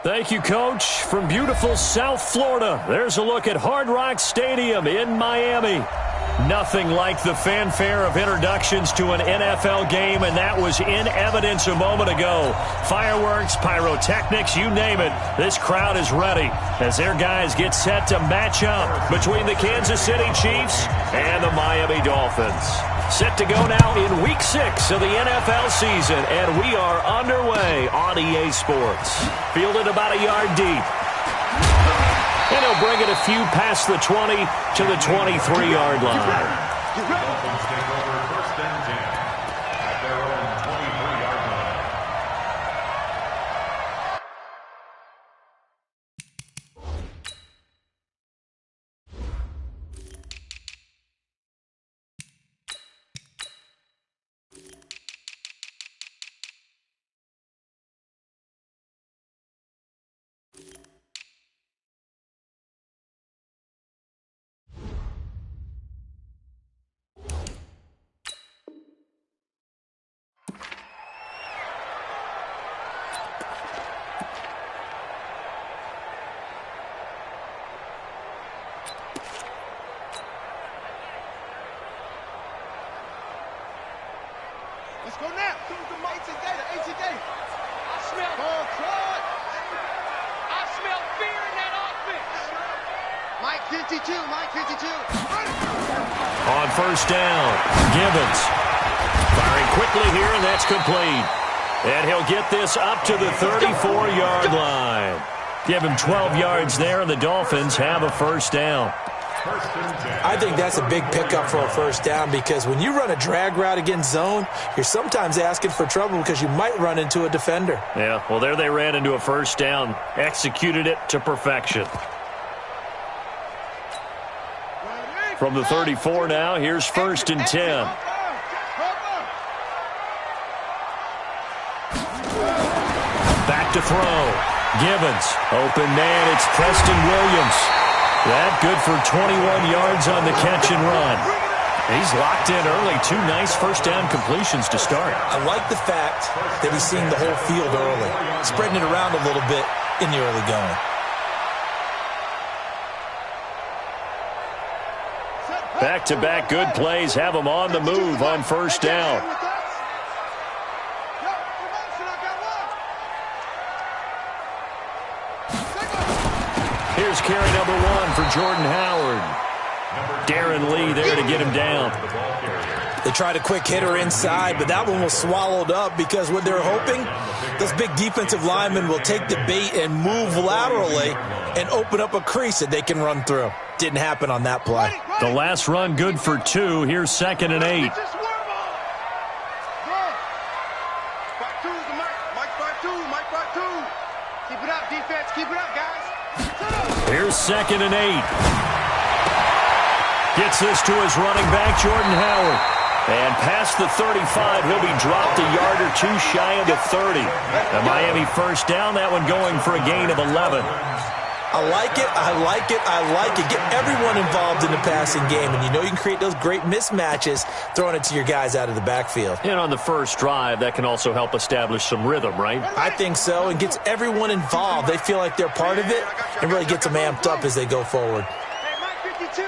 Thank you, Coach. From beautiful South Florida, there's a look at Hard Rock Stadium in Miami. Nothing like the fanfare of introductions to an NFL game, and that was in evidence a moment ago. Fireworks, pyrotechnics, you name it. This crowd is ready as their guys get set to match up between the Kansas City Chiefs and the Miami Dolphins. Set to go now in Week 6 of the NFL season, and we are underway on EA Sports. Fielded about a yard deep. And he'll bring it a few past the 20 to the 23-yard line. Dolphins take over first and 10 at their own 23-yard line. Let's go now. ATK. I smell fear in that offense. Mike 52. On first down, Gibbons. Firing quickly here, and that's complete. And he'll get this up to the 34-yard line. Give him 12 yards there, and the Dolphins have a first down. I think that's a big pickup for a first down because when you run a drag route against zone, you're sometimes asking for trouble because you might run into a defender. Yeah, well, there they ran into a first down. Executed it to perfection. From the 34 now, here's first and 10. Back to throw. Gibbons. Open man, it's Preston Williams. That good for 21 yards on the catch and run. He's locked in early. 2 nice first down completions to start. I like the fact that he's seeing the whole field early, spreading it around a little bit in the early going. Back-to-back good plays have him on the move on first down. Here's carry number 1 for Jordan Howard. Darren Lee there to get him down. They tried a quick hitter inside, but that one was swallowed up because what they're hoping, those big defensive linemen will take the bait and move laterally and open up a crease that they can run through. Didn't happen on that play. The last run good for 2. Here's 2nd and 8. Keep it up, defense. Keep it up, guys. Here's 2nd and 8. Gets this to his running back, Jordan Howard. And past the 35, he'll be dropped a yard or 2 shy of the 30. The Miami first down, that one going for a gain of 11. I like it. Get everyone involved in the passing game. And you know you can create those great mismatches throwing it to your guys out of the backfield. And on the first drive, that can also help establish some rhythm, right? I think so. And gets everyone involved. They feel like they're part of it and really gets them amped up as they go forward. Hey, Mike 52.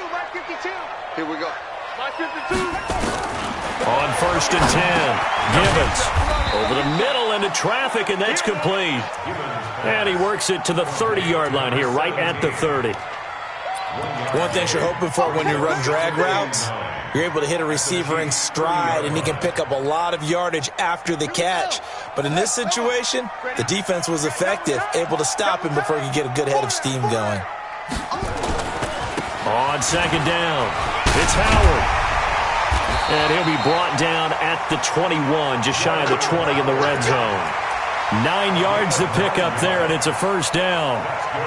Here we go. Mike 52. On first and 10, Gibbons over the middle into traffic, and that's complete. And he works it to the 30-yard line here, right at the 30. One thing you're hoping for when you run drag routes, you're able to hit a receiver in stride, and he can pick up a lot of yardage after the catch. But in this situation, the defense was effective, able to stop him before he could get a good head of steam going. On second down, it's Howard. And he'll be brought down at the 21, just shy of the 20 in the red zone. 9 yards to pick up there, and it's a first down.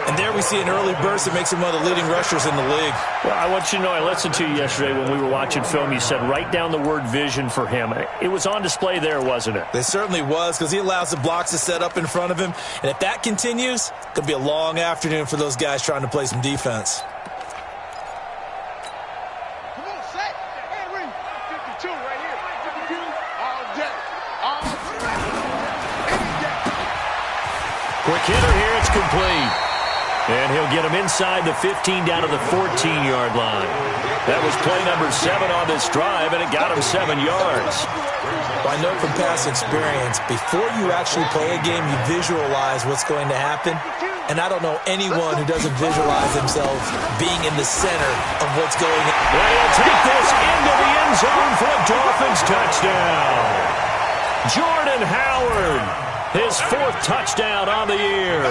And there we see an early burst that makes him one of the leading rushers in the league. Well, I want you to know, I listened to you yesterday when we were watching film. You said write down the word vision for him. It was on display there, wasn't it? It certainly was, because he allows the blocks to set up in front of him. And if that continues, it could be a long afternoon for those guys trying to play some defense. Quick hitter here, it's incomplete. And he'll get him inside the 15 down to the 14-yard line. That was play number 7 on this drive, and it got him 7 yards. Well, I know from past experience, before you actually play a game, you visualize what's going to happen. And I don't know anyone who doesn't visualize themselves being in the center of what's going on. And he'll take this into the end zone for a Dolphins touchdown. Jordan Howard, his 4th touchdown on the year.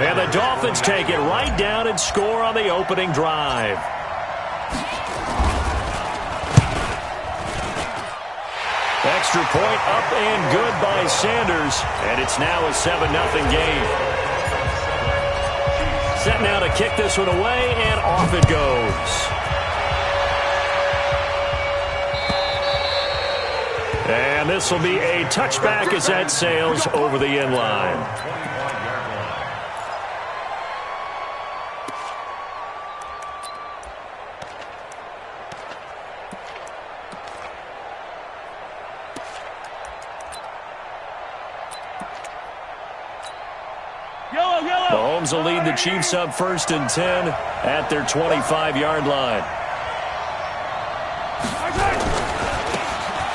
And the Dolphins take it right down and score on the opening drive. Extra point up and good by Sanders. And it's now a 7-0 game. Set now to kick this one away, and off it goes. And this will be a touchback as that sails over the end line. Mahomes will lead the Chiefs up 1st and 10 at their 25-yard line.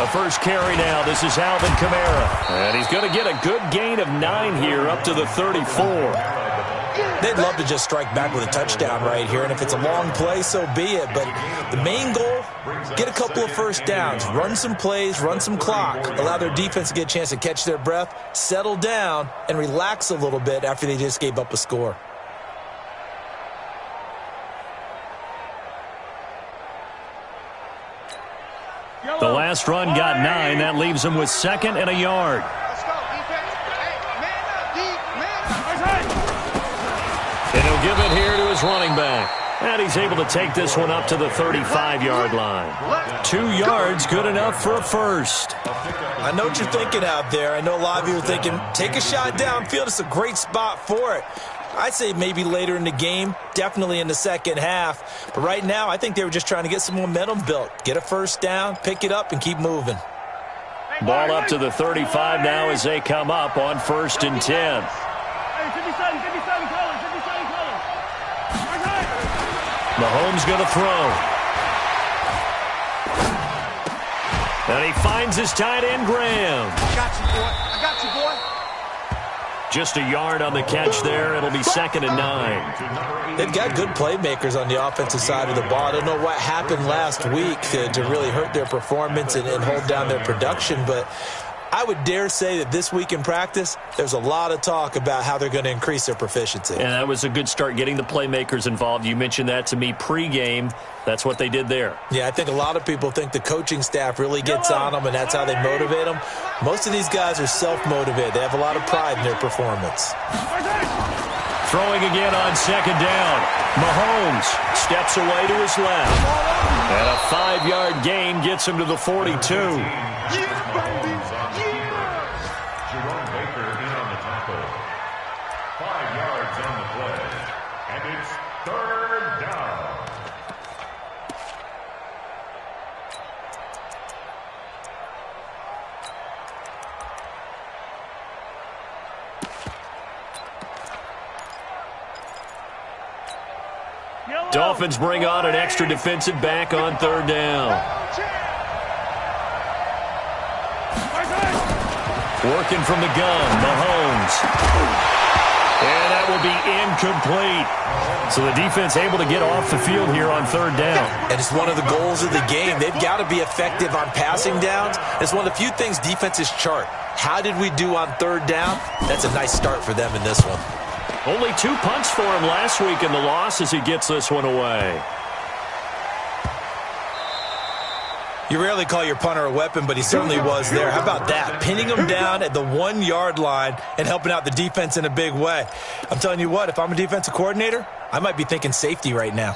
A first carry now. This is Alvin Kamara. And he's going to get a good gain of 9 here up to the 34. They'd love to just strike back with a touchdown right here, and if it's a long play, so be it. But the main goal, get a couple of first downs, run some plays, run some clock, allow their defense to get a chance to catch their breath, settle down, and relax a little bit after they just gave up a score. The last run got 9. That leaves him with 2nd and a yard. And he'll give it here to his running back. And he's able to take this one up to the 35-yard line. 2 yards, good enough for a first. I know what you're thinking out there. I know a lot of you are thinking, take a shot downfield. It's a great spot for it. I'd say maybe later in the game, definitely in the second half. But right now, I think they were just trying to get some momentum built. Get a first down, pick it up, and keep moving. Ball up to the 35 now as they come up on 1st and 10. Mahomes going to throw. And he finds his tight end, Graham. I got you, boy. I got you, boy. Just a yard on the catch there. It'll be 2nd and 9. They've got good playmakers on the offensive side of the ball. I don't know what happened last week to really hurt their performance and hold down their production, but I would dare say that this week in practice, there's a lot of talk about how they're going to increase their proficiency. And that was a good start, getting the playmakers involved. You mentioned that to me pregame. That's what they did there. Yeah, I think a lot of people think the coaching staff really gets on them, and that's how they motivate them. Most of these guys are self-motivated. They have a lot of pride in their performance. Throwing again on 2nd down. Mahomes steps away to his left. And a 5-yard gain gets him to the 42. Dolphins bring on an extra defensive back on 3rd down. Working from the gun, Mahomes. And that will be incomplete. So the defense able to get off the field here on 3rd down. And it's one of the goals of the game. They've got to be effective on passing downs. It's one of the few things defenses chart. How did we do on 3rd down? That's a nice start for them in this one. Only 2 punts for him last week in the loss as he gets this one away. You rarely call your punter a weapon, but he certainly was there. How about that? Pinning him down at the 1-yard line and helping out the defense in a big way. I'm telling you what, if I'm a defensive coordinator, I might be thinking safety right now.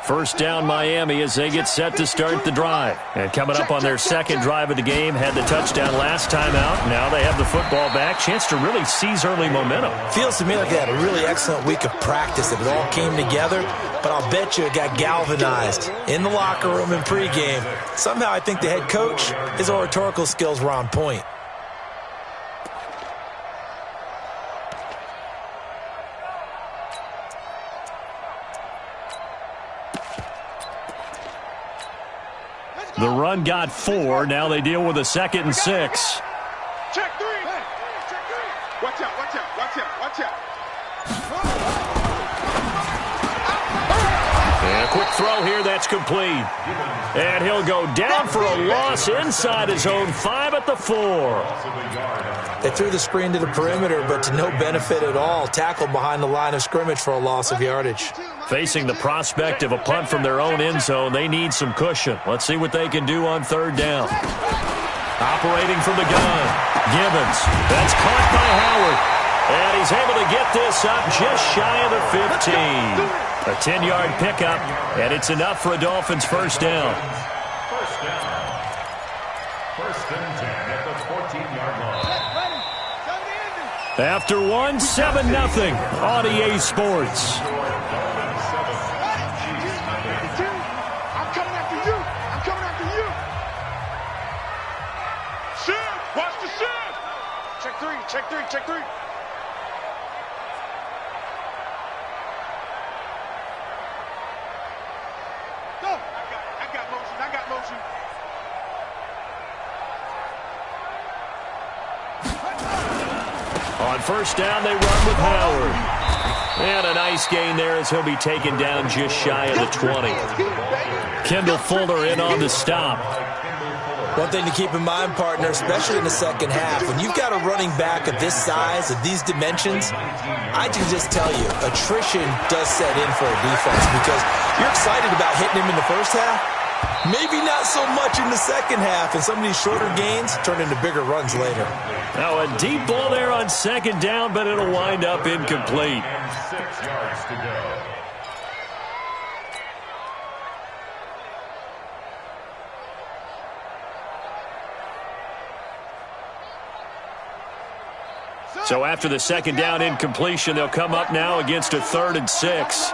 First down Miami as they get set to start the drive. And coming up on their second drive of the game, had the touchdown last time out. Now they have the football back. Chance to really seize early momentum. Feels to me like they had a really excellent week of practice. It all came together, but I'll bet you it got galvanized in the locker room in pregame. Somehow I think the head coach, his oratorical skills were on point. The run got 4. Now they deal with a 2nd and 6. Check 3. Check 3. Watch out, watch out, watch out, watch out. And a quick throw here, that's complete. And he'll go down for a loss inside his own 5 at the 4. They threw the screen to the perimeter, but to no benefit at all. Tackled behind the line of scrimmage for a loss of yardage. Facing the prospect of a punt from their own end zone, they need some cushion. Let's see what they can do on 3rd down. Operating from the gun, Gibbons. That's caught by Howard. And he's able to get this up just shy of the 15. A 10-yard pickup, and it's enough for a Dolphins first down. First down. First and 10 at the 14-yard line. After 1, 7-0 on EA Sports. I'm coming after you. I'm coming after you. Shift. Watch the shift. Check 3. Check 3. Check 3. Go. I got motion. I got motion. On first down, they run with Howard. And a nice gain there as he'll be taken down just shy of the 20. Kendall Fuller in on the stop. One thing to keep in mind, partner, especially in the second half, when you've got a running back of this size, of these dimensions, I can just tell you, attrition does set in for a defense because you're excited about hitting him in the first half. Maybe not so much in the second half, and some of these shorter gains turn into bigger runs later. Now a deep ball there on 2nd down, but it'll wind up incomplete. And 6 yards to go. So after the 2nd down incompletion, they'll come up now against a 3rd and 6.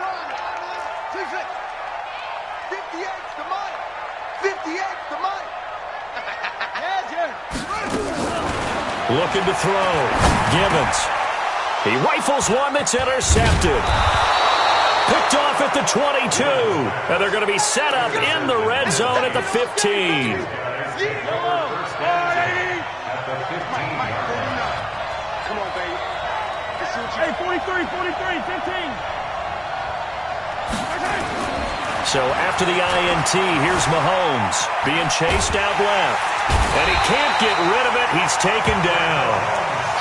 Looking to throw. Gibbons. He rifles one that's intercepted. Picked off at the 22. And they're going to be set up in the red zone at the 15. Come on, baby. Hey, 43, 15. So after the INT, here's Mahomes being chased out left. And he can't get rid of it. He's taken down.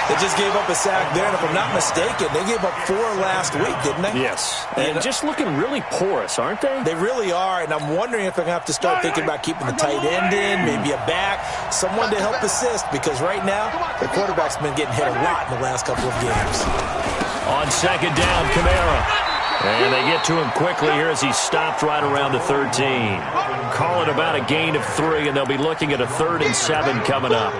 They just gave up a sack there, and if I'm not mistaken, they gave up 4 last week, didn't they? Yes. And just looking really porous, aren't they? They really are, and I'm wondering if they're going to have to start thinking about keeping the tight end in, maybe a back, someone to help assist, because right now, the quarterback's been getting hit a lot in the last couple of games. On 2nd down, Kamara. And they get to him quickly here as he's stopped right around the 13. Call it about a gain of 3, and they'll be looking at a 3rd and 7 coming up.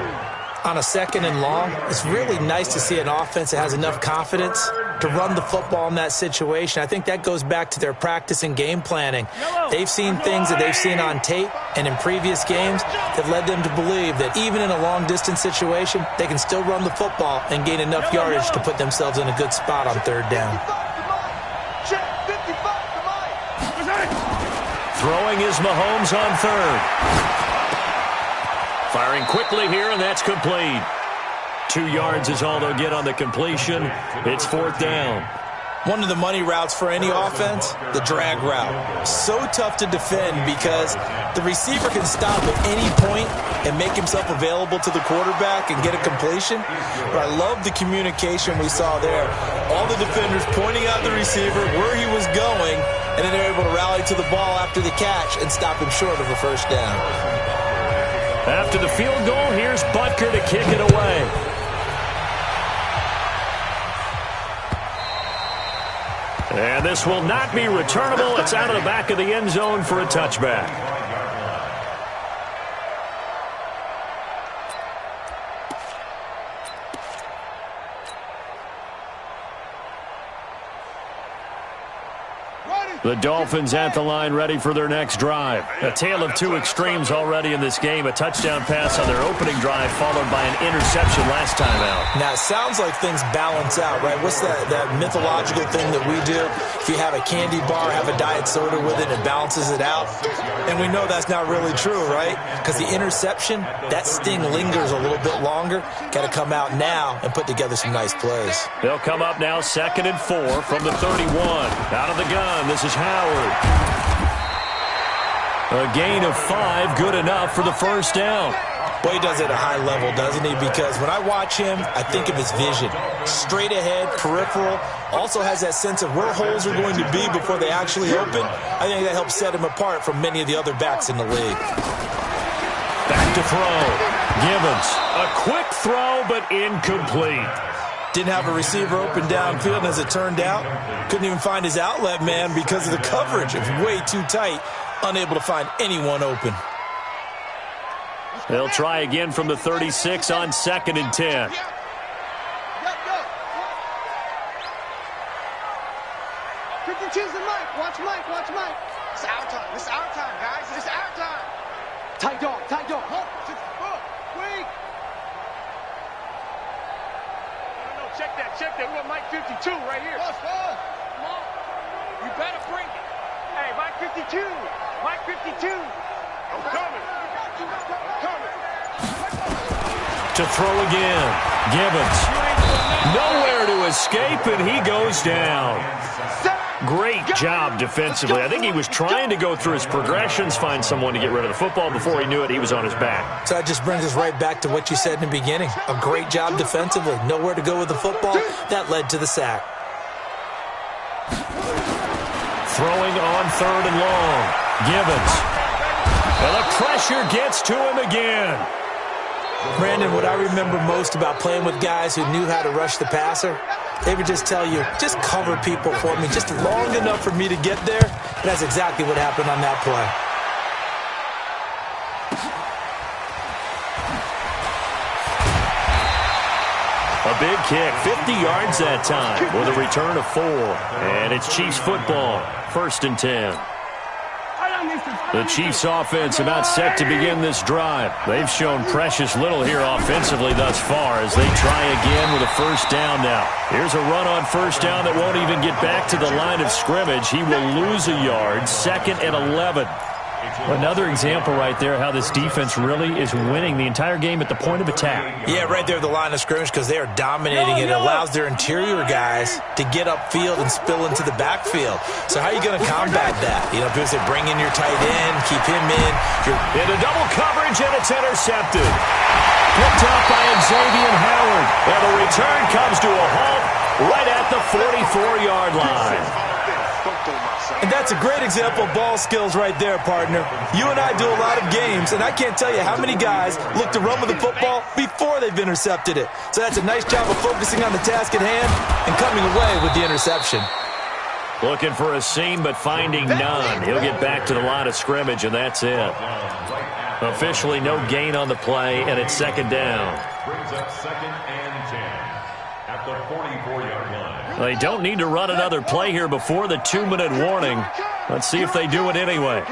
On a 2nd and long, it's really nice to see an offense that has enough confidence to run the football in that situation. I think that goes back to their practice and game planning. They've seen things that they've seen on tape and in previous games that led them to believe that even in a long-distance situation, they can still run the football and gain enough yardage to put themselves in a good spot on 3rd down. Throwing is Mahomes on 3rd. Firing quickly here, and that's complete. 2 yards is all they'll get on the completion. It's 4th down. One of the money routes for any offense, the drag route. So tough to defend because the receiver can stop at any point and make himself available to the quarterback and get a completion. But I love the communication we saw there. All the defenders pointing out the receiver, where he was going, and then they're able to rally to the ball after the catch and stop him short of a first down. After the field goal, here's Butker to kick it away. And this will not be returnable. It's out of the back of the end zone for a touchback. The Dolphins at the line ready for their next drive. A tale of two extremes already in this game. A touchdown pass on their opening drive followed by an interception last time out. Now, it sounds like things balance out, right? What's that mythological thing that we do? If you have a candy bar, have a diet soda with it, it balances it out. And we know that's not really true, right? Because the interception, that sting lingers a little bit longer. Got to come out now and put together some nice plays. They'll come up now 2nd and 4 from the 31. Out of the gun, this is Howard. A gain of 5, good enough for the first down. Well, he does it at a high level, doesn't he? Because when I watch him, I think of his vision. Straight ahead, peripheral. Also has that sense of where holes are going to be before they actually open. I think that helps set him apart from many of the other backs in the league. Back to throw. Gibbons. A quick throw, but incomplete. Didn't have a receiver open downfield, and as it turned out, couldn't even find his outlet man because of the coverage. It was way too tight, unable to find anyone open. They'll try again from the 36 on 2nd and 10. Choose the mic. Watch Mike. Watch Mike. It's our time. It's our time, guys. It's our time. Tight dog. Tight dog. Hold. Wait. No, check that. Check that. We got Mike 52 right here. Come on. You better bring it. Hey, Mike 52. Mike 52. I'm coming. To throw again. Gibbons. Nowhere to escape, and he goes down. Great job defensively. I think he was trying to go through his progressions, find someone to get rid of the football. Before he knew it, he was on his back. So that just brings us right back to what you said in the beginning. A great job defensively. Nowhere to go with the football. That led to the sack. Throwing on 3rd and long. Gibbons. And the pressure gets to him again. Brandon, what I remember most about playing with guys who knew how to rush the passer, they would just tell you, just cover people for me, just long enough for me to get there. And that's exactly what happened on that play. A big kick, 50 yards that time with a return of 4. And it's Chiefs football, 1st and 10. The Chiefs offense about set to begin this drive. They've shown precious little here offensively thus far as they try again with a first down now. Here's a run on first down that won't even get back to the line of scrimmage. He will lose a yard, 2nd and 11. Another example right there how this defense really is winning the entire game at the point of attack. Yeah, right there at the line of scrimmage because they are dominating it. It allows their interior guys to get upfield and spill into the backfield. So how are you going to combat that? You know, people say bring in your tight end, keep him in. You're into double coverage, and it's intercepted. Picked up by Xavier Howard. And the return comes to a halt right at the 44-yard line. And that's a great example of ball skills right there, partner. You and I do a lot of games, and I can't tell you how many guys look to run with the football before they've intercepted it. So that's a nice job of focusing on the task at hand and coming away with the interception. Looking for a seam, but finding none. He'll get back to the line of scrimmage, and that's it. Officially no gain on the play, and it's 2nd down. Brings up 2nd and 10 at the 44-yard line. They don't need to run another play here before the 2-minute warning. Let's see if they do it anyway. On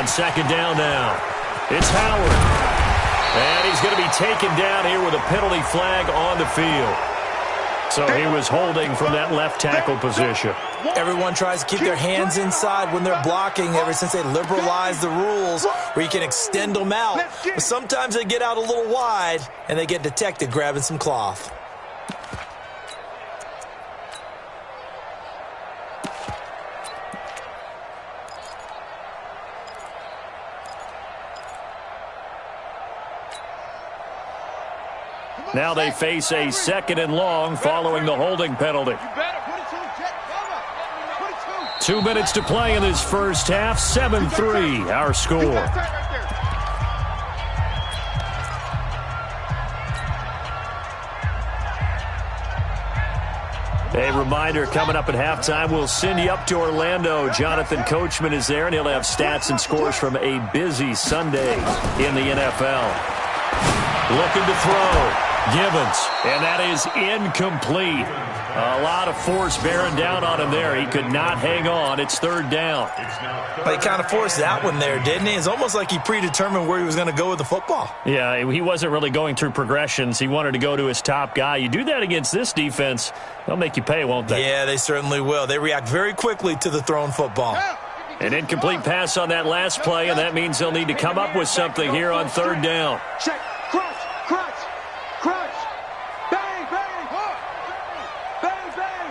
2nd down now, it's Howard. And he's going to be taken down here with a penalty flag on the field. So he was holding from that left tackle position. Everyone tries to keep their hands inside when they're blocking ever since they liberalized the rules where you can extend them out. But sometimes they get out a little wide and they get detected grabbing some cloth. Now they face a 2nd and long following the holding penalty. 2 minutes to play in this first half. 7-3 our score. A reminder, coming up at halftime, we'll send you up to Orlando. Jonathan Coachman is there, and he'll have stats and scores from a busy Sunday in the NFL. Looking to throw. Gibbons, and that is incomplete. A lot of force bearing down on him there. He could not hang on. It's third down. But he kind of forced that one there, didn't he? It's almost like he predetermined where he was going to go with the football. Yeah, he wasn't really going through progressions. He wanted to go to his top guy. You do that against this defense, they'll make you pay, won't they? Yeah, they certainly will. They react very quickly to the thrown football. An incomplete pass on that last play, and that means they'll need to come up with something here on third down. Check. Crunch. Bang, bang. Bang, bang.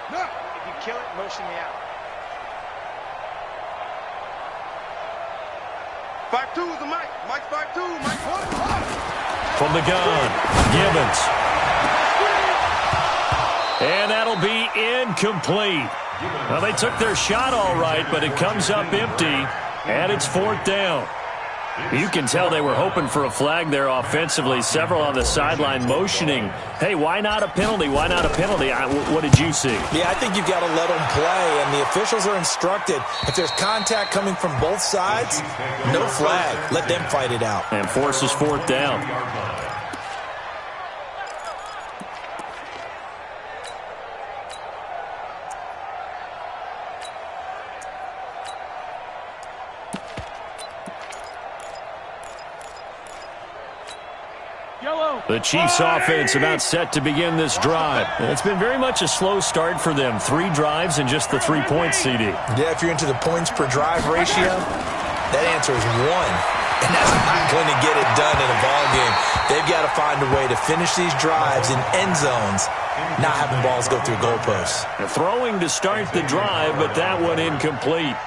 No. If you kill it, motion me out. 5-2 is the mic. Mike's 5-2. Mike's 1. From the gun, Gibbons. And that'll be incomplete. Well, they took their shot all right, but it comes up empty, and it's fourth down. You can tell they were hoping for a flag there offensively. Several on the sideline motioning, hey, why not a penalty? Why not a penalty? What did you see? Yeah, I think you've got to let them play, and the officials are instructed. If there's contact coming from both sides, no flag. Let them fight it out. And forces fourth down. The Chiefs offense about set to begin this drive. It's been very much a slow start for them. 3 drives and just the 3 points, CD. Yeah, if you're into the points per drive ratio, that answer is 1. And that's not going to get it done in a ball game. They've got to find a way to finish these drives in end zones, not having balls go through goalposts. Throwing to start the drive, but that one incomplete.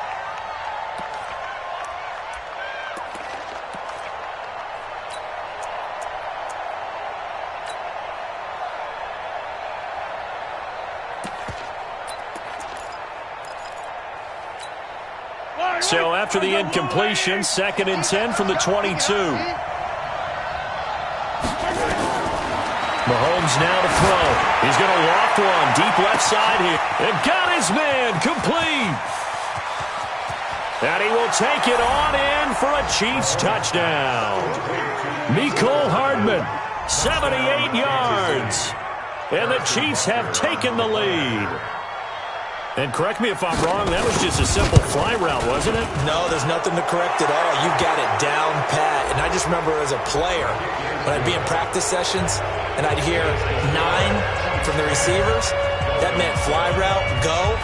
So after the incompletion, 2nd and 10 from the 22. Mahomes now to throw. He's going to walk one deep left side here. And got his man complete. And he will take it on in for a Chiefs touchdown. Mecole Hardman, 78 yards. And the Chiefs have taken the lead. And correct me if I'm wrong, that was just a simple fly route, wasn't it? No, there's nothing to correct at all. You've got it down pat. And I just remember as a player, when I'd be in practice sessions and I'd hear 9 from the receivers, that meant fly route, go,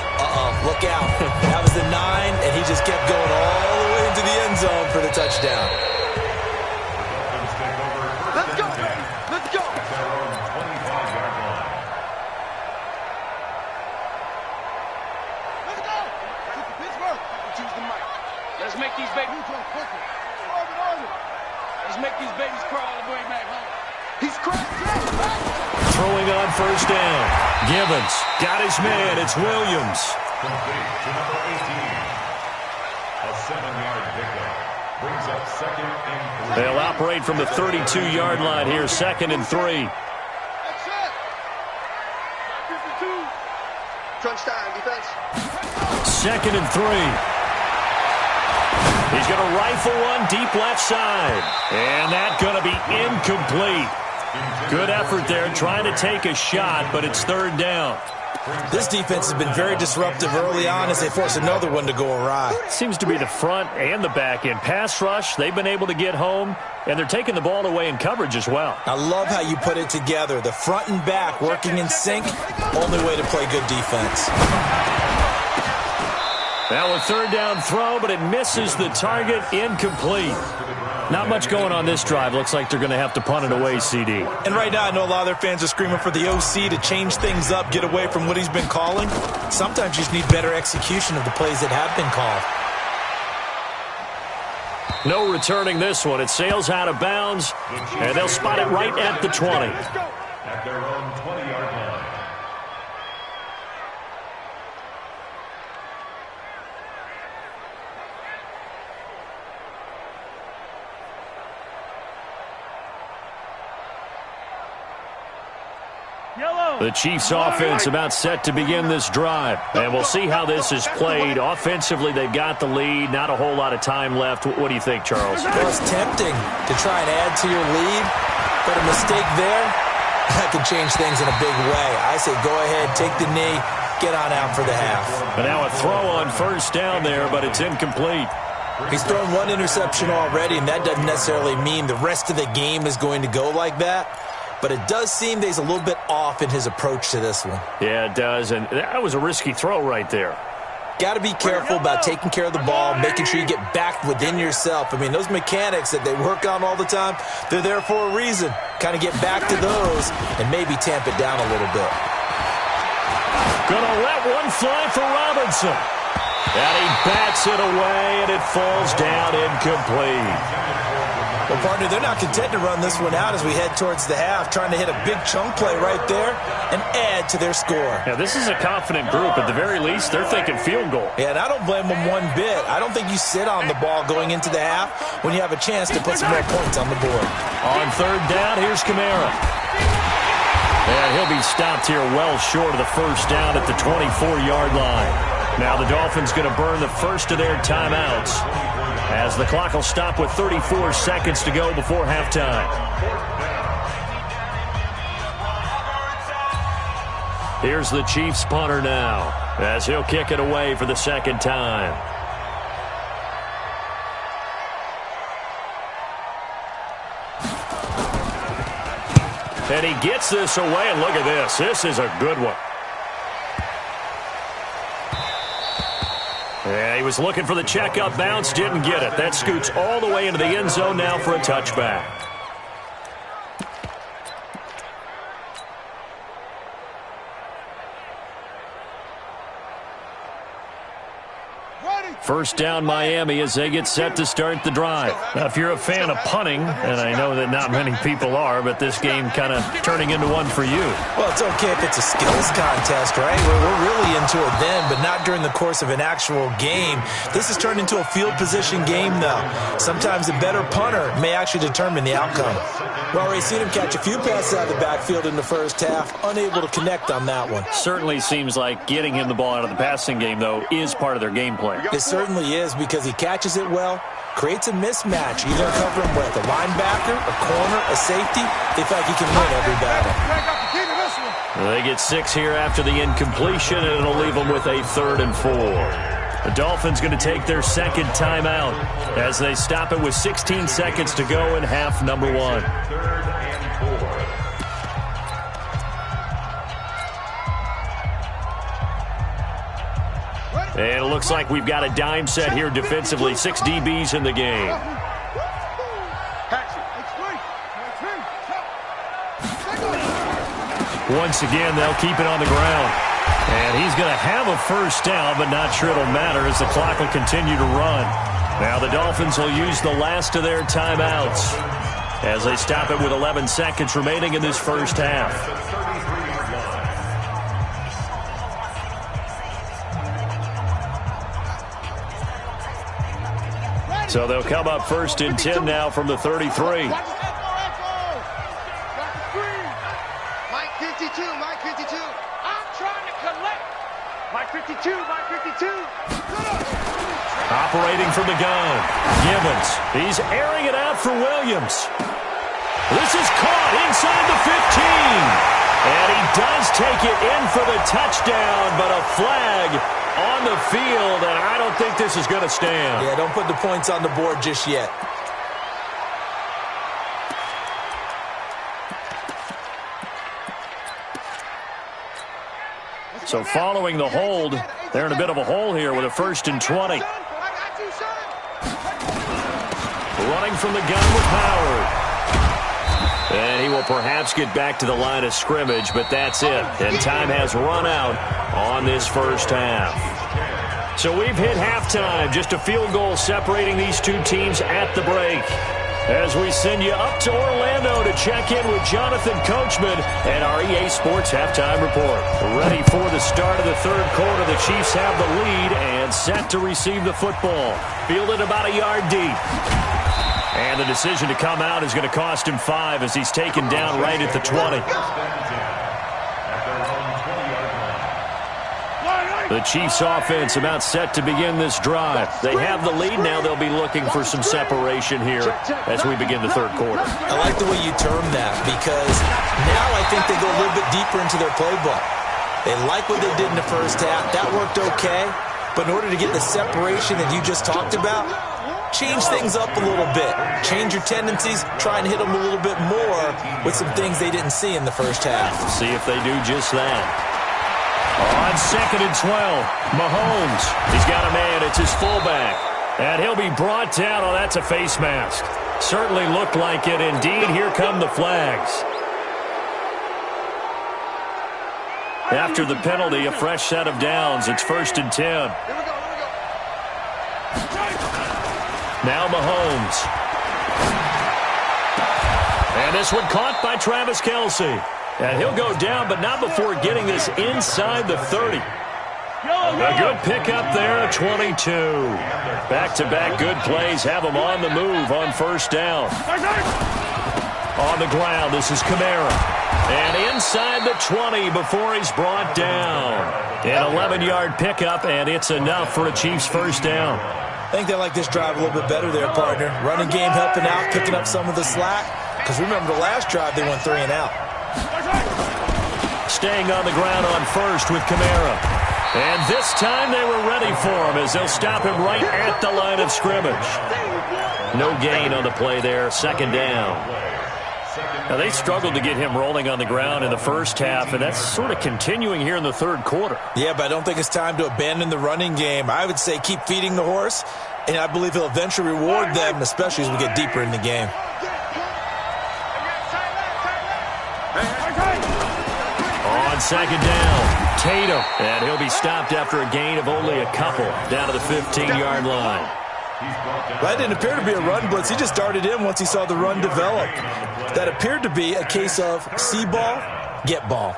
look out. That was the 9, and he just kept going all the way into the end zone for the touchdown. Let's go, baby. Let's go. Let's make these babies crawl all the way back home. He's cracked. Throwing on first down. Gibbons got his man. It's Williams. Complete to number 18. A 7-yard pickup. Brings up 2nd and 3. They'll operate from the 32-yard line here. 2nd and 3. That's it. 52. Crunch time, defense. 2nd and 3. He's going to rifle one deep left side. And that's going to be incomplete. Good effort there trying to take a shot, but it's third down. This defense has been very disruptive early on as they force another one to go awry. Seems to be the front and the back end. Pass rush, they've been able to get home, and they're taking the ball away in coverage as well. I love how you put it together. The front and back working in sync, only way to play good defense. Now a third down throw, but it misses the target, incomplete. Not much going on this drive. Looks like they're going to have to punt it away, CD. And right now, I know a lot of their fans are screaming for the OC to change things up, get away from what he's been calling. Sometimes you just need better execution of the plays that have been called. No returning this one. It sails out of bounds, and they'll spot it right at the 20. At their own 20-yard line. The Chiefs offense about set to begin this drive. And we'll see how this is played. Offensively, they've got the lead. Not a whole lot of time left. What do you think, Charles? Well, it's tempting to try and add to your lead, but a mistake there, that could change things in a big way. I say go ahead, take the knee, get on out for the half. But now a throw on first down there, but it's incomplete. He's thrown one interception already, and that doesn't necessarily mean the rest of the game is going to go like that. But it does seem that he's a little bit off in his approach to this one. Yeah, it does, and that was a risky throw right there. Got to be careful about taking care of the ball, making sure you get back within yourself. I mean, those mechanics that they work on all the time, they're there for a reason. Kind of get back to those and maybe tamp it down a little bit. Gonna let one fly for Robinson. And he bats it away, and it falls down incomplete. Well, partner, they're not content to run this one out as we head towards the half, trying to hit a big chunk play right there and add to their score. Yeah, this is a confident group. At the very least, they're thinking field goal. Yeah, and I don't blame them one bit. I don't think you sit on the ball going into the half when you have a chance to put some more points on the board. On third down, here's Kamara. And he'll be stopped here well short of the first down at the 24-yard line. Now the Dolphins going to burn the first of their timeouts, as the clock will stop with 34 seconds to go before halftime. Here's the Chiefs punter now, as he'll kick it away for the second time. And he gets this away, and look at this. This is a good one. Yeah, he was looking for the checkup bounce, didn't get it. That scoots all the way into the end zone now for a touchback. First down Miami as they get set to start the drive. Now, if you're a fan of punting, and I know that not many people are, but this game kind of turning into one for you. Well, it's okay if it's a skills contest, right? We're really into it then, but not during the course of an actual game. This has turned into a field position game, though. Sometimes a better punter may actually determine the outcome. We've already seen him catch a few passes out of the backfield in the first half, unable to connect on that one. Certainly seems like getting him the ball out of the passing game, though, is part of their game plan. It certainly is, because he catches it well, creates a mismatch. You're going to cover him with a linebacker, a corner, a safety. They feel like he can win every battle. They get 6 here after the incompletion, and it'll leave them with a 3rd and 4. The Dolphins going to take their second timeout as they stop it with 16 seconds to go in half number 1. 3rd and 4. And it looks like we've got a dime set here defensively. 6 DBs in the game. Once again, they'll keep it on the ground. And he's going to have a first down, but not sure it'll matter as the clock will continue to run. Now the Dolphins will use the last of their timeouts as they stop it with 11 seconds remaining in this first half. So they'll come up 1st and 10 now from the 33. Mike 52, Mike 52. I'm trying to collect. Mike 52, Mike 52. Operating from the gun, Gibbons. He's airing it out for Williams. This is caught inside the 15. And he does take it in for the touchdown, but a flag on the field, and I don't think this is going to stand. Yeah, don't put the points on the board just yet. So following the hold, they're in a bit of a hole here with a 1st and 20. Running from the gun with Howard. And he will perhaps get back to the line of scrimmage, but that's it. And time has run out on this first half. So we've hit halftime. Just a field goal separating these two teams at the break. As we send you up to Orlando to check in with Jonathan Coachman and our EA Sports Halftime Report. Ready for the start of the 3rd quarter. The Chiefs have the lead and set to receive the football. Fielded about a yard deep. And the decision to come out is going to cost him 5 as he's taken down right at the 20. The Chiefs offense about set to begin this drive. They have the lead. Now they'll be looking for some separation here as we begin the third quarter. I like the way you term that because now I think they go a little bit deeper into their playbook. They like what they did in the first half. That worked okay. But in order to get the separation that you just talked about, change things up a little bit. Change your tendencies. Try and hit them a little bit more with some things they didn't see in the first half. See if they do just that. On 2nd and 12, Mahomes. He's got a man. It's his fullback. And he'll be brought down. Oh, that's a face mask. Certainly looked like it. Indeed, here come the flags. After the penalty, a fresh set of downs. It's 1st and 10. Now Mahomes. And this one caught by Travis Kelce. And he'll go down, but not before getting this inside the 30. A good pickup there, 22. Back-to-back good plays have him on the move on 1st down. On the ground, this is Kamara. And inside the 20 before he's brought down. An 11-yard pickup, and it's enough for a Chiefs 1st down. I think they like this drive a little bit better there, partner. Running game helping out, picking up some of the slack. Because remember, the last drive, they went 3 and out. Staying on the ground on 1st with Kamara. And this time they were ready for him as they'll stop him right at the line of scrimmage. No gain on the play there, 2nd down. Now, they struggled to get him rolling on the ground in the first half, and that's sort of continuing here in the third quarter. Yeah, but I don't think it's time to abandon the running game. I would say keep feeding the horse, and I believe he'll eventually reward them, especially as we get deeper in the game. On 2nd down, Tatum, and he'll be stopped after a gain of only a couple down to the 15-yard line. That didn't appear to be a run blitz. He just darted in once he saw the run develop. That appeared to be a case of see ball, get ball.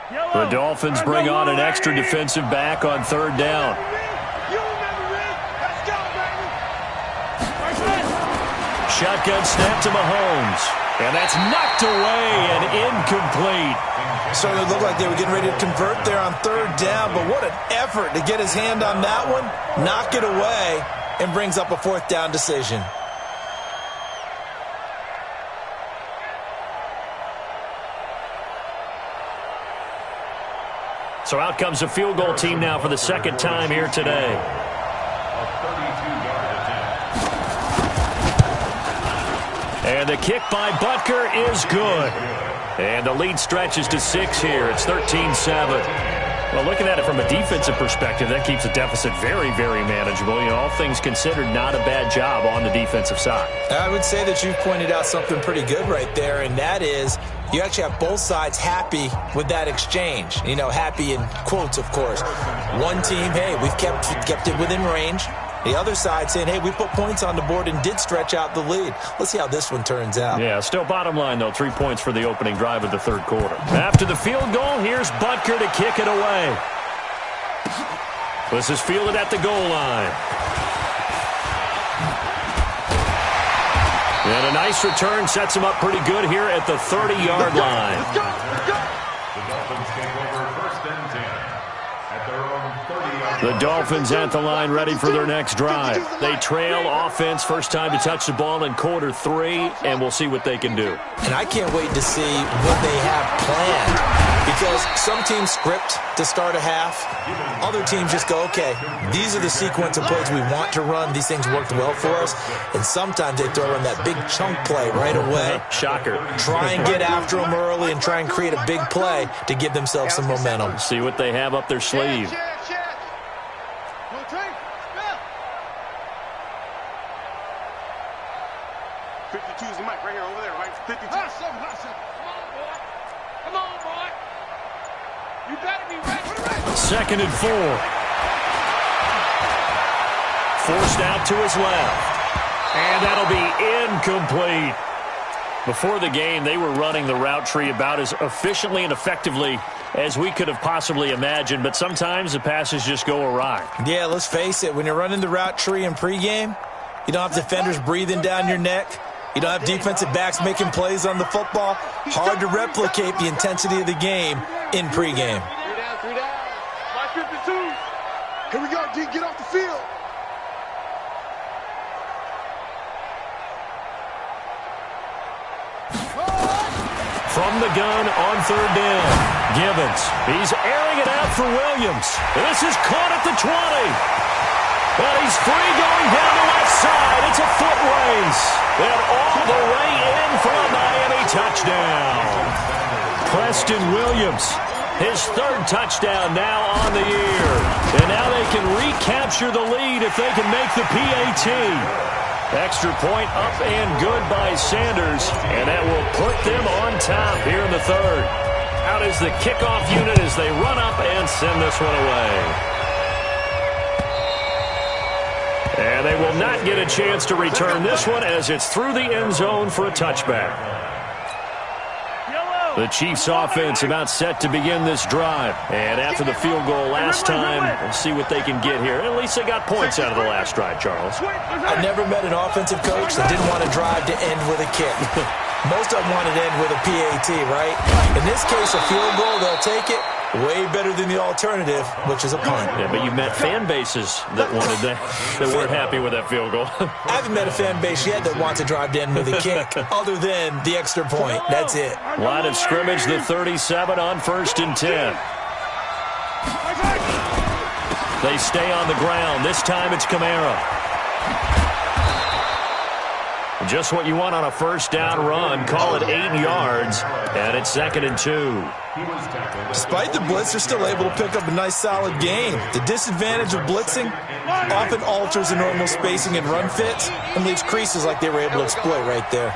The Dolphins bring on an extra defensive back on 3rd down. Shotgun snap to Mahomes. And that's knocked away and incomplete. Certainly looked like they were getting ready to convert there on 3rd down, but what an effort to get his hand on that one, knock it away, and brings up a 4th down decision. So out comes a field goal team now for the 2nd time here today. And the kick by Butker is good. And the lead stretches to 6 here. It's 13-7. Well, looking at it from a defensive perspective, that keeps the deficit very, very manageable. You know, all things considered, not a bad job on the defensive side. I would say that you've pointed out something pretty good right there, and that is you actually have both sides happy with that exchange. You know, happy in quotes, of course. One team, hey, we've kept it within range. The other side saying, hey, we put points on the board and did stretch out the lead. Let's see how this one turns out. Yeah, still bottom line, though, 3 points for the opening drive of the third quarter. After the field goal, here's Butker to kick it away. This is fielded at the goal line. And a nice return sets him up pretty good here at the 30-yard line. The Dolphins take over 1st and 10 at their own 30-yard line. The Dolphins at the line ready for their next drive. They trail offense, first time to touch the ball in quarter 3, and we'll see what they can do. And I can't wait to see what they have planned. Because some teams script to start a half. Other teams just go, okay, these are the sequence of plays we want to run. These things worked well for us. And sometimes they throw in that big chunk play right away. Shocker. Try and get after them early and try and create a big play to give themselves some momentum. See what they have up their sleeve. 52's the mic right here, over there, right? 52. Come on, boy. You better be ready. 2nd and 4. Forced out to his left. And that'll be incomplete. Before the game, they were running the route tree about as efficiently and effectively as we could have possibly imagined, but sometimes the passes just go awry. Yeah, let's face it. When you're running the route tree in pregame, you don't have defenders breathing down your neck. You don't have defensive backs making plays on the football. Hard to replicate the intensity of the game in pregame. 3 down. My 52. Here we go, D. Get off the field. From the gun on 3rd down. Gibbons. He's airing it out for Williams. This is caught at the 20. And he's free going down the left side. It's a foot race. And all the way in for a Miami touchdown. Preston Williams, his 3rd touchdown now on the year. And now they can recapture the lead if they can make the PAT. Extra point up and good by Sanders. And that will put them on top here in the 3rd. Out is the kickoff unit as they run up and send this one away. And they will not get a chance to return this one as it's through the end zone for a touchback. The Chiefs offense about set to begin this drive. And after the field goal last time, we'll see what they can get here. At least they got points out of the last drive, Charles. I never met an offensive coach that didn't want to drive to end with a kick. Most of them wanted to end with a PAT, right? In this case, a field goal, they'll take it. Way better than the alternative, which is a punt. Yeah, but you met fan bases that wanted that weren't happy with that field goal. I haven't met a fan base yet that wants to drive to end with a kick, other than the extra point. That's it. Line of scrimmage, the 37 on 1st and 10. They stay on the ground. This time it's Kamara. Just what you want on a 1st down run. Call it 8 yards, and it's 2nd and 2. Despite the blitz, they're still able to pick up a nice, solid gain. The disadvantage of blitzing often alters the normal spacing and run fits and leaves creases like they were able to exploit right there.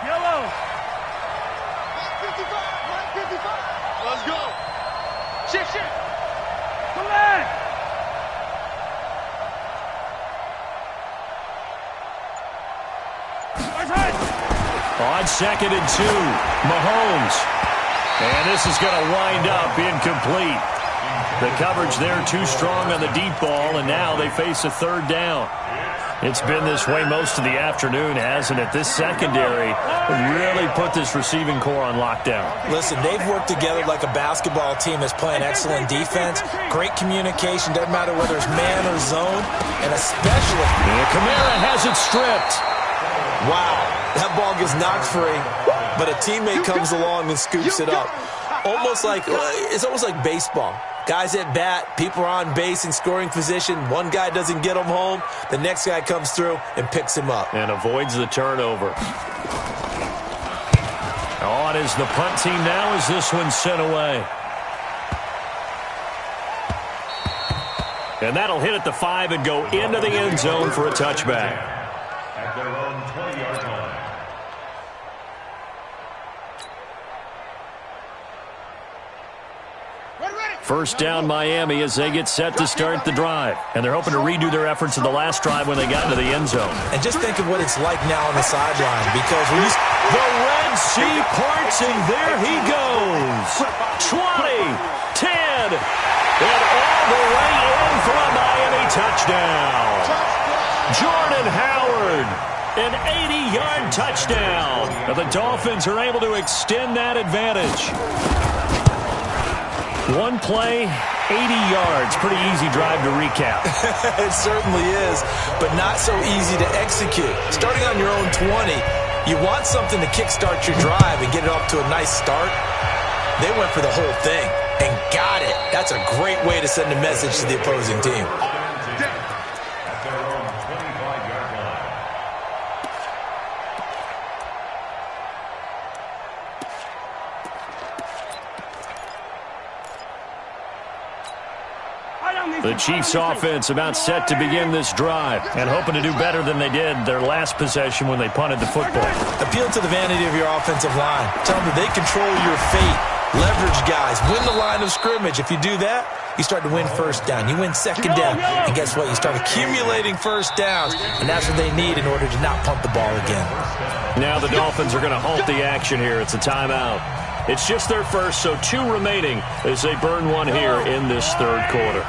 Let's go. Shift. Come on. On 2nd and 2, Mahomes. And this is going to wind up incomplete. The coverage there too strong on the deep ball, and now they face a 3rd down. It's been this way most of the afternoon, hasn't it? This secondary really put this receiving core on lockdown. Listen, they've worked together like a basketball team that's playing excellent defense. Great communication, doesn't matter whether it's man or zone, and especially... And Kamara has it stripped. Wow, that ball gets knocked free, but a teammate comes along and scoops it up. It's almost like baseball. Guys at bat, people are on base in scoring position. One guy doesn't get him home. The next guy comes through and picks him up. And avoids the turnover. On is the punt team now as this one's sent away. And that'll hit at the 5 and go into the end zone for a touchback. At their own 20-yard line. First down Miami as they get set to start the drive. And they're hoping to redo their efforts in the last drive when they got into the end zone. And just think of what it's like now on the sideline, because when you... The Red Sea parts, and there he goes. 20, 10, and all the way in for a Miami touchdown. Jordan Howard, an 80-yard touchdown. And the Dolphins are able to extend that advantage. One play, 80 yards. Pretty easy drive to recap. It certainly is, but not so easy to execute. Starting on your own 20, you want something to kickstart your drive and get it off to a nice start. They went for the whole thing and got it. That's a great way to send a message to the opposing team. At their own 25-yard line. The Chiefs offense about set to begin this drive and hoping to do better than they did their last possession when they punted the football. Appeal to the vanity of your offensive line. Tell them that they control your fate. Leverage guys. Win the line of scrimmage. If you do that, you start to win first down. You win second down. And guess what? You start accumulating first downs. And that's what they need in order to not punt the ball again. Now the Dolphins are going to halt the action here. It's a timeout. It's just their first, so 2 remaining as they burn one here in this third quarter.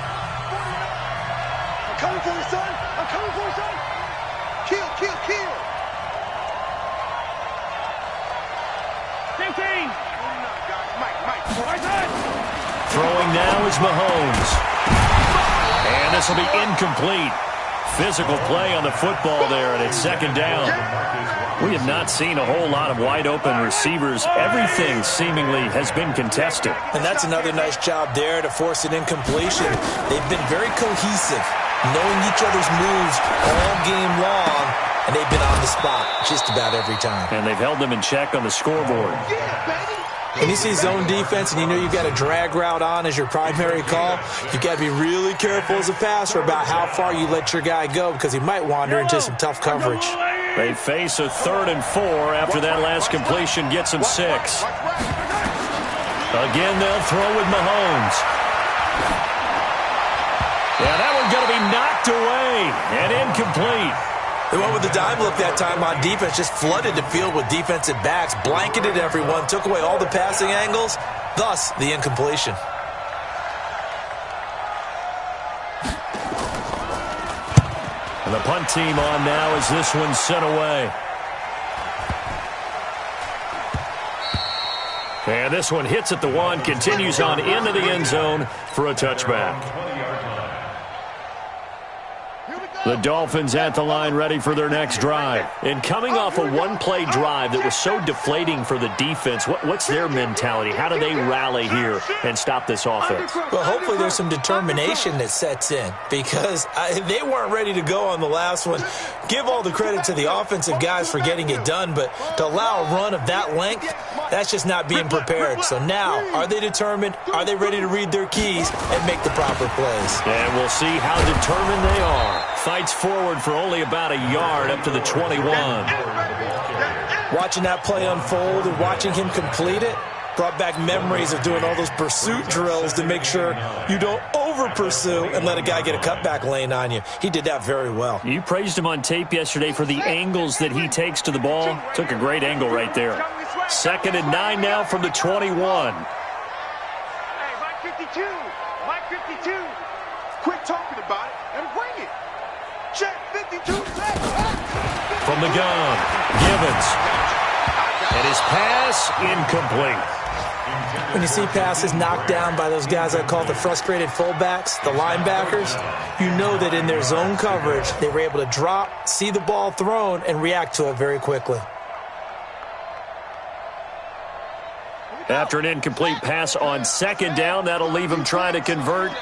I'm coming for you, son. I'm coming for you, son. Kill, kill, kill. Throwing now is Mahomes. And this will be incomplete. Physical play on the football there, and it's second down. We have not seen a whole lot of wide-open receivers. Everything seemingly has been contested. And that's another nice job there to force an incompletion. They've been very cohesive, knowing each other's moves all game long, and they've been on the spot just about every time. And they've held them in check on the scoreboard. When you see zone defense and you know you've got a drag route on as your primary call, you've got to be really careful as a passer about how far you let your guy go because he might wander into some tough coverage. They face a 3rd and 4 after that last completion gets them 6. Again, they'll throw with Mahomes. Yeah, that one's going to be knocked away and incomplete. They went with the dime look that time on defense, just flooded the field with defensive backs, blanketed everyone, took away all the passing angles, thus the incompletion. And the punt team on now as this one's sent away. And this one hits at the 1, continues on into the end zone for a touchback. The Dolphins at the line ready for their next drive. And coming off a one-play drive that was so deflating for the defense, what's their mentality? How do they rally here and stop this offense? Well, hopefully there's some determination that sets in because they weren't ready to go on the last one. Give all the credit to the offensive guys for getting it done, but to allow a run of that length, that's just not being prepared. So now, are they determined? Are they ready to read their keys and make the proper plays? And we'll see how determined they are. Fights forward for only about a yard up to the 21. Watching that play unfold and watching him complete it brought back memories of doing all those pursuit drills to make sure you don't over-pursue and let a guy get a cutback lane on you. He did that very well. You praised him on tape yesterday for the angles that he takes to the ball. Took a great angle right there. 2nd and 9 now from the 21. Hey, Mike 52. Mike 52. Quit talking about it and bring it. Check 52. From the gun, Gibbons. And his pass incomplete. When you see passes knocked down by those guys I call the frustrated fullbacks, the linebackers, you know that in their zone coverage, they were able to drop, see the ball thrown, and react to it very quickly. After an incomplete pass on 2nd down, that'll leave him trying to convert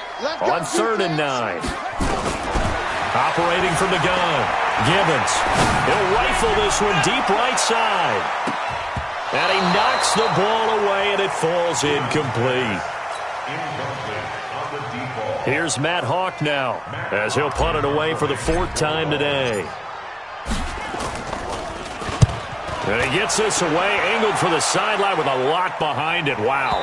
on 3rd and 9. Operating from the gun, Gibbons. He'll rifle this one deep right side. And he knocks the ball away, and it falls incomplete. Here's Matt Hawk now, as he'll punt it away for the 4th time today. And he gets this away, angled for the sideline with a lot behind it. Wow.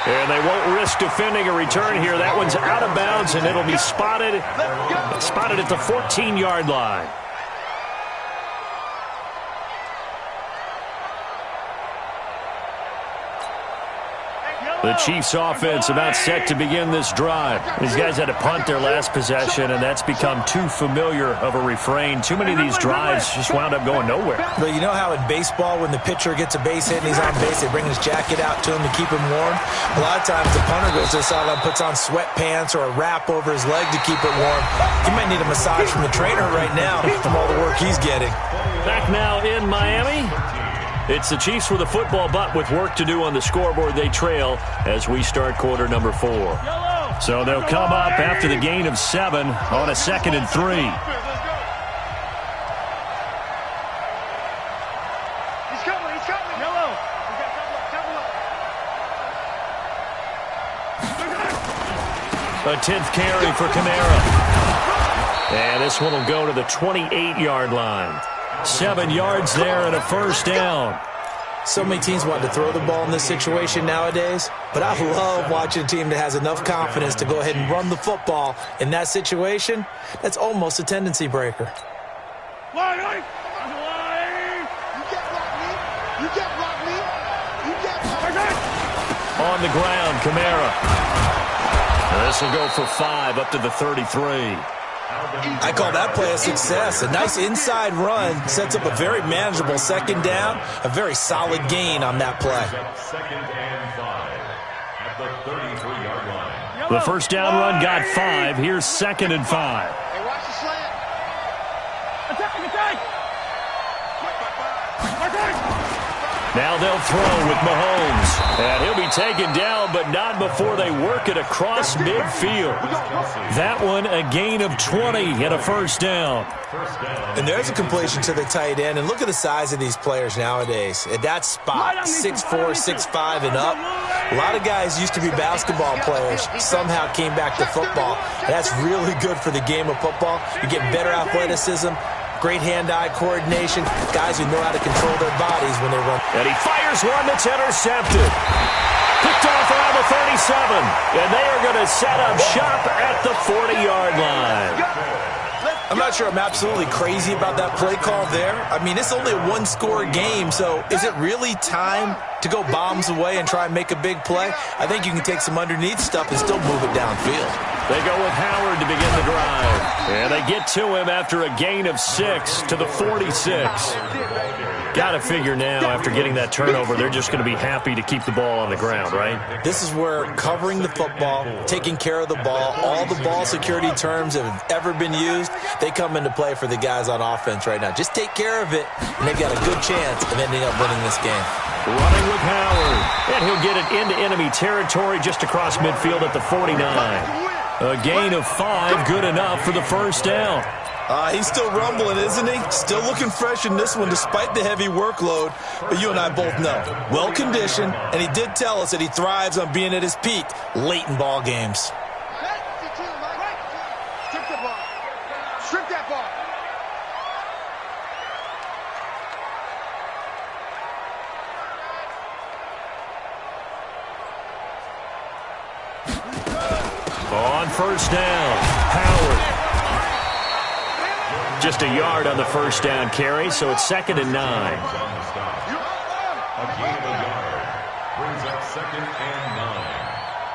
And they won't risk defending a return here. That one's out of bounds, and it'll be spotted at the 14-yard line. The Chiefs offense about set to begin this drive. These guys had to punt their last possession, and that's become too familiar of a refrain. Too many of these drives just wound up going nowhere. But you know how in baseball, when the pitcher gets a base hit and he's on base, they bring his jacket out to him to keep him warm? A lot of times the punter goes to the sideline, puts on sweatpants or a wrap over his leg to keep it warm. He might need a massage from the trainer right now from all the work he's getting. Back now in Miami. It's the Chiefs with the football, but with work to do on the scoreboard, they trail as we start quarter number 4. So they'll come up after the gain of 7 on a 2nd and 3. He's coming. Yellow. A 10th carry for Kamara. And this one will go to the 28-yard line. 7 yards there and a 1st down. So many teams want to throw the ball in this situation nowadays, but I love watching a team that has enough confidence to go ahead and run the football. In that situation, that's almost a tendency breaker. Line. On the ground, Kamara. This will go for 5 up to the 33. I call that play a success. A nice inside run sets up a very manageable 2nd down, a very solid gain on that play. 2nd and 5 at at the 33-yard line. The first down run got 5. Here's 2nd and 5. Hey, watch the slant. Attack! Now they'll throw with Mahomes. And he'll be taken down, but not before they work it across midfield. That one a gain of 20 and a first down. And there's a completion to the tight end. And look at the size of these players nowadays. At that spot, 6'4", 6'5", and up. A lot of guys used to be basketball players, somehow came back to football. And that's really good for the game of football. You get better athleticism, great hand-eye coordination, guys who know how to control their bodies when they run. And he fires one that's intercepted. Picked off around the 37. And they are going to set up shop at the 40-yard line. I'm not sure I'm absolutely crazy about that play call there. I mean, it's only a one-score game, so is it really time to go bombs away and try and make a big play? I think you can take some underneath stuff and still move it downfield. They go with Howard to begin the drive. And they get to him after a gain of 6 to the 46. Got to figure now, after getting that turnover, they're just going to be happy to keep the ball on the ground, right? This is where covering the football, taking care of the ball, all the ball security terms that have ever been used, they come into play for the guys on offense right now. Just take care of it, and they've got a good chance of ending up winning this game. Running with Howard. And he'll get it into enemy territory just across midfield at the 49. A gain of 5, good enough for the first down. He's still rumbling, isn't he? Still looking fresh in this one despite the heavy workload. But you and I both know, well-conditioned, and he did tell us that he thrives on being at his peak late in ball games. Strip the ball. Strip that ball. On first down, Howard. Just a yard on the first down carry, so it's 2nd and 9. A gain of a yard brings up 2nd and 9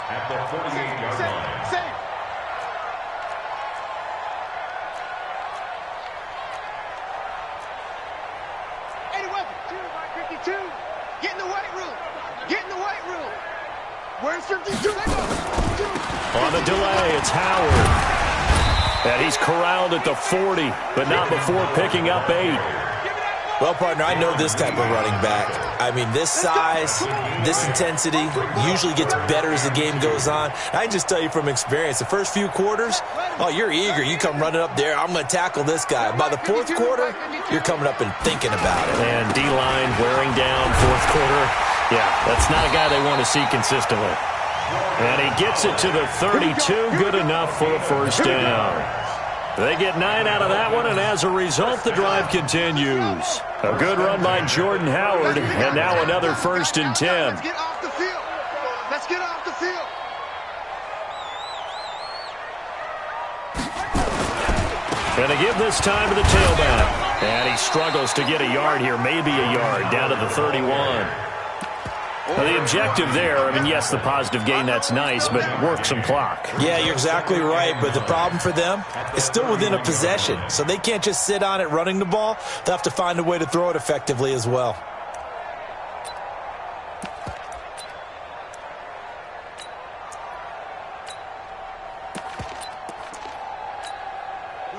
at the 48-yard line. Save. Hey, weapon. 52. Get in the weight room. Get in the weight room. Where's 52? On the delay, it's Howard. And he's corralled at the 40, but not before picking up 8. Well, partner, I know this type of running back. I mean, this size, this intensity usually gets better as the game goes on. I can just tell you from experience, the first few quarters, oh, you're eager. You come running up there, I'm going to tackle this guy. By the fourth quarter, you're coming up and thinking about it. And D-line wearing down fourth quarter. Yeah, that's not a guy they want to see consistently. And he gets it to the 32, good enough for a first down. They get 9 out of that one, and as a result, the drive continues. A good run by Jordan Howard, and now another 1st and 10. Let's get off the field. Let's get off the field. And they give this time to the tailback. And he struggles to get a yard here, maybe a yard, down to the 31. Well, the objective there, I mean, yes, the positive gain, that's nice, but work some clock. Yeah, you're exactly right, but the problem for them is still within a possession, so they can't just sit on it running the ball. They'll have to find a way to throw it effectively as well.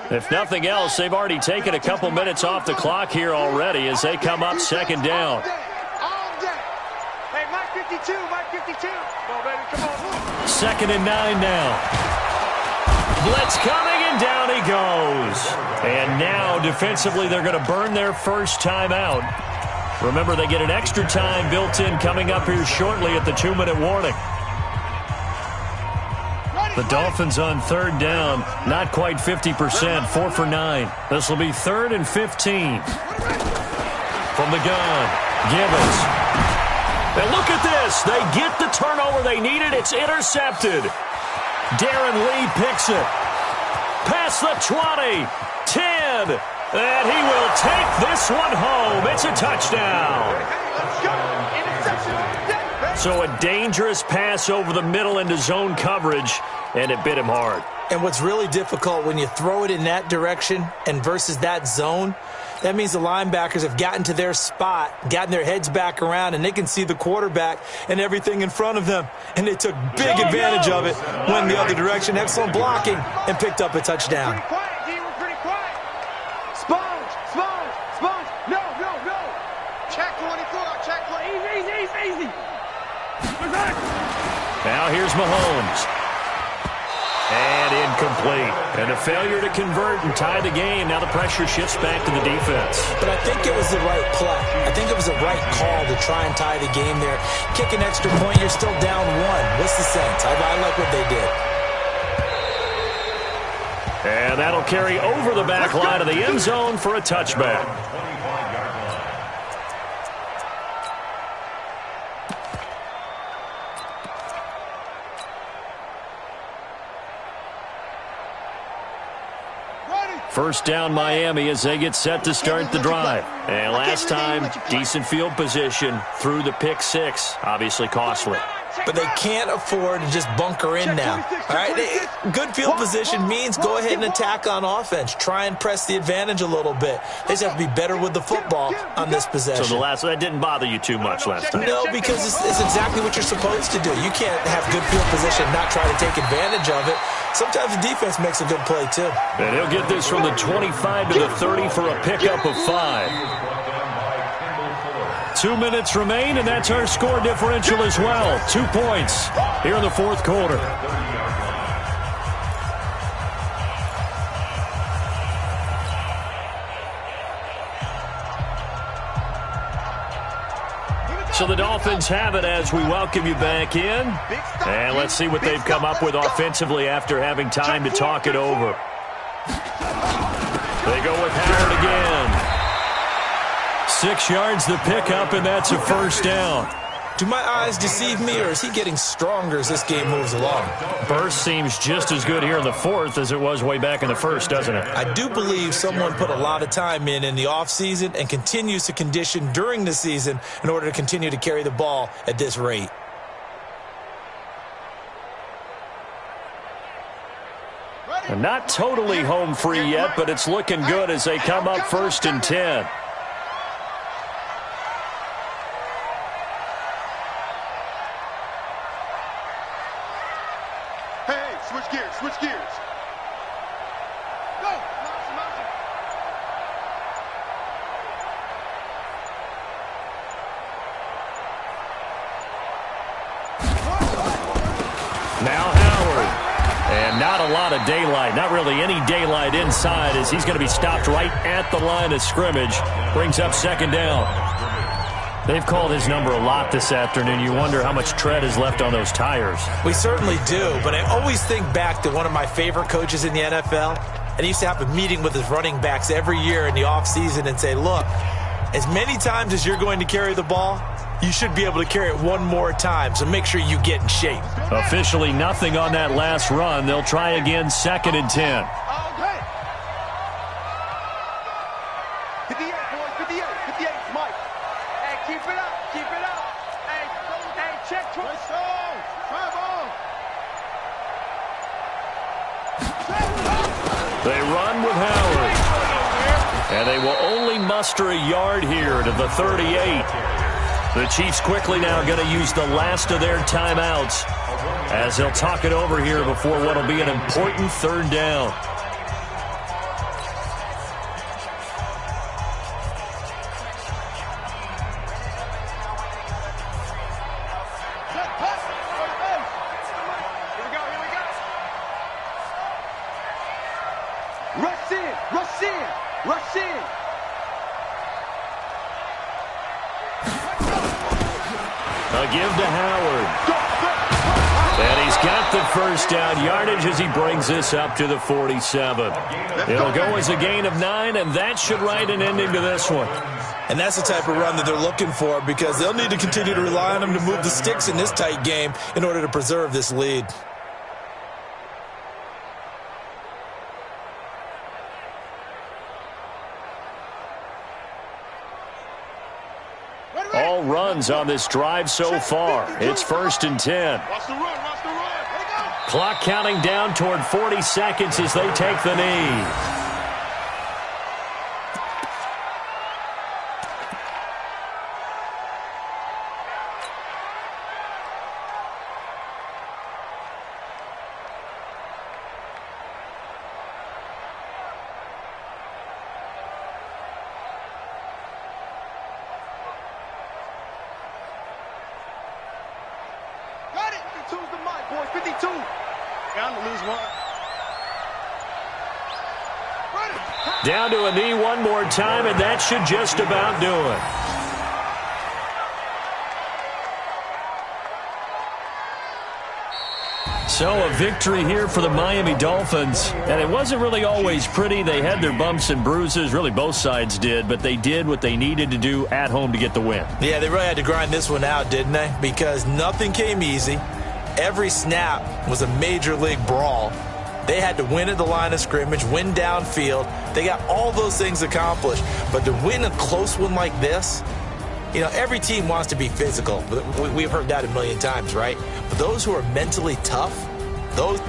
If nothing else, they've already taken a couple minutes off the clock here already as they come up 2nd down. 52, Mike 52. Come on, baby, come on. 2nd and 9 now. Blitz coming, and down he goes. And now, defensively, they're going to burn their first time out. Remember, they get an extra time built in coming up here shortly at the 2-minute warning. The Dolphins on 3rd down, not quite 50%, 4 for 9. This will be 3rd and 15. From the gun, Gibbons. And look at this. They get the turnover they needed. It's intercepted. Darren Lee picks it. Past the 20, 10, and he will take this one home. It's a touchdown. So a dangerous pass over the middle into zone coverage, and it bit him hard. And what's really difficult when you throw it in that direction and versus that zone, that means the linebackers have gotten to their spot, gotten their heads back around, and they can see the quarterback and everything in front of them. And they took big advantage of it, went the other direction, excellent blocking, and picked up a touchdown. Pretty quiet, D. We're pretty quiet. Sponge. No. Check 24. Check 24. Easy. Now here's Mahomes. And incomplete. And a failure to convert and tie the game. Now the pressure shifts back to the defense. But I think it was the right play. I think it was the right call to try and tie the game there. Kick an extra point, you're still down one. What's the sense? I like what they did. And that'll carry over the back line of the end zone for a touchback. First down Miami as they get set to start the drive. And last time, decent field position through the pick six. Obviously costly. But they can't afford to just bunker in now. All right, good field position means go ahead and attack on offense. Try and press the advantage a little bit. They just have to be better with the football on this possession. So that didn't bother you too much last time? No, because it's exactly what you're supposed to do. You can't have good field position and not try to take advantage of it. Sometimes the defense makes a good play, too. And he'll get this from the 25 to the 30 for a pickup of 5. 2 minutes remain, and that's our score differential as well. 2 points here in the fourth quarter. So the Dolphins have it as we welcome you back in. And let's see what they've come up with offensively after having time to talk it over. They go with Howard again. 6 yards the pickup, and that's a first down. Do my eyes deceive me, or is he getting stronger as this game moves along? Burst seems just as good here in the fourth as it was way back in the first, doesn't it? I do believe someone put a lot of time in the offseason and continues to condition during the season in order to continue to carry the ball at this rate. And not totally home free yet, but it's looking good as they come up 1st and 10. Switch gears. Go! Now Howard. And not a lot of daylight. Not really any daylight inside as he's going to be stopped right at the line of scrimmage. Brings up 2nd down. They've called his number a lot this afternoon. You wonder how much tread is left on those tires. We certainly do, but I always think back to one of my favorite coaches in the NFL, and he used to have a meeting with his running backs every year in the offseason and say, look, as many times as you're going to carry the ball, you should be able to carry it one more time, so make sure you get in shape. Officially nothing on that last run. They'll try again, 2nd and 10. 58, Mike. Hey, keep it up. Hey, check 20. They run with Howard. And they will only muster a yard here to the 38. The Chiefs quickly now going to use the last of their timeouts as they'll talk it over here before what will be an important 3rd down. Rush in. A give to Howard. And he's got the 1st down yardage as he brings this up to the 47. It'll go as a gain of 9, and that should write an ending to this one. And that's the type of run that they're looking for because they'll need to continue to rely on him to move the sticks in this tight game in order to preserve this lead. All runs on this drive so far. It's 1st and 10. Clock counting down toward 40 seconds as they take the knee. Got it. 52's the mic, boys. 52. Bound to lose one. Down to a knee one more time, and that should just about do it. So a victory here for the Miami Dolphins. And it wasn't really always pretty. They had their bumps and bruises. Really, both sides did. But they did what they needed to do at home to get the win. Yeah, they really had to grind this one out, didn't they? Because nothing came easy. Every snap was a major league brawl. They had to win at the line of scrimmage, win downfield. They got all those things accomplished. But to win a close one like this, you know, every team wants to be physical. We've heard that a million times, right? But those who are mentally tough, those